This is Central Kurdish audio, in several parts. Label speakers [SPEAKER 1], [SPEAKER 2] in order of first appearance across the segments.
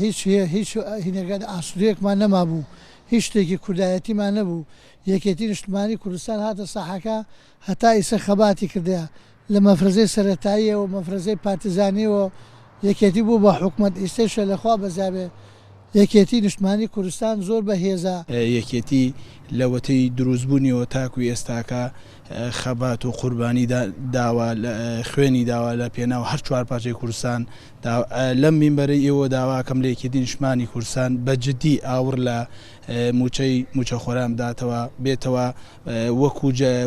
[SPEAKER 1] هیچ هینەکان ئاسوودەیەکمان نەمابوو، هیچ شتێکی کوردایەتیمان نەبوو. یەکێتی نیشتمانی کوردستان هاتە ساحەکە هەتا ئیسە خەباتی کردەیە لە مەفرەزەی سەرەتاییەوە مەفرەزەی پارتیزانیەوە یەکێتی بوو بە حکوومەت ئیسێشە لەخوا بەزابێ. یەکێتی نیشتمانی کوردستان زۆر بەهێزە.
[SPEAKER 2] یەکێتی لەوەتەی دروستبوونیەوە تاکوی ئێستاکە خەبات و قوربانی داوا خوێنی داوا لە پێناو هەر چوار پارچەی کوردستان لەم مینبەرەی ئێوە داواکەم لە یەکێتی نیشتمانی کوردستان بەجددی ئاور لە موچە خۆران بداتەوە بێتەوە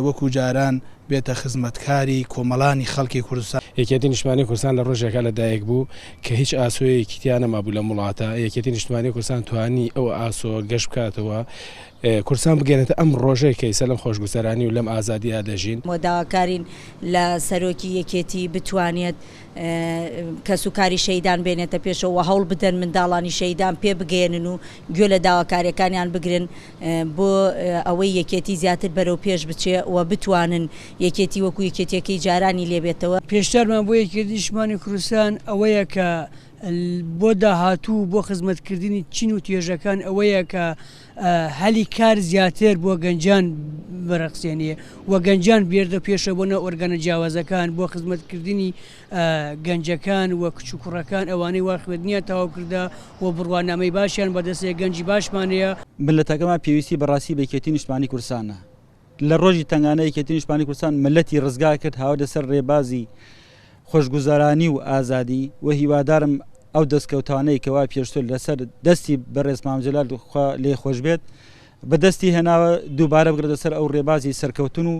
[SPEAKER 2] وەکو جاران بێتە خزمەتکاری کۆمەڵانی خەڵکی کوردستان.
[SPEAKER 3] یەکێتی نیشتمانی کوردستان لە ڕۆژێکە لەدایک بوو کە هیچ ئاسۆیەکی تیا نەمابوو لە وڵاتە. یەکێتی نیشتمانی کوردستان توانی ئەو ئاسۆ گەشت بکاتەوە کوردستان بگەێنێتە ئەم ڕۆژەیە کە ئیسە لەم خۆشگوزەرانی و لەم ئازادیە دەژین.
[SPEAKER 4] داواکارین لە سەرۆکی یەکێتی بتوانێت کەس و کاری شەیدان بێنێتە پێشەوە هەوڵ بدەن منداڵانی شەیدان پێ بگەێنن و گوێ لە داواکاریەکانیان بگرن بۆ ئەوەی یەکێتی زیاتر بەرەو پێش بچێ و بتوانن یەکێتی وەکو یەکێتیەکەی جارانی لێبێتەوە.
[SPEAKER 5] پێشترمان بۆ یەکێتی نیشتمانی کوردستان ئەوەیە کە بۆ داهاتوو بۆ خزمەتکردنی چین و توێژەکان ئەوەیە کە هەلی کار زیاتر بۆ گەنجان بەرەقسێنێ و گەنجان بێردە پێشە بۆنە ئۆرگانە جیاوازەکان بۆ خزمەتکردنی گەنجەکان و کچ و کوڕەکان ئەوانەی وا خوێندنیە تەواو کردە و بڕوانامەی باشیان بەدەستێ گەنجی باشمانەیە.
[SPEAKER 6] ملەتەکەمان پێویستی بەڕاستی بە یەکێتی نیشتمانی کوردستانە. لە ڕۆژی تەنگانە یەکێتی نیشتمانی کوردستان ملەتی ڕزگا کرد هاو لەسەر ڕێبازی خۆشگوزەرانی و ئازادی و هیوادارم ئەو دەستکەوتانەی کەوا پێشتر لەسەر دەستی بەڕێز مامجلال لێ خۆش بێت بەدەستی هێناوە دووبارە بگرێتە سەر ئەو ڕێبازی سەرکەوتن و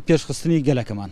[SPEAKER 6] پێشخستنی گەلەکەمان.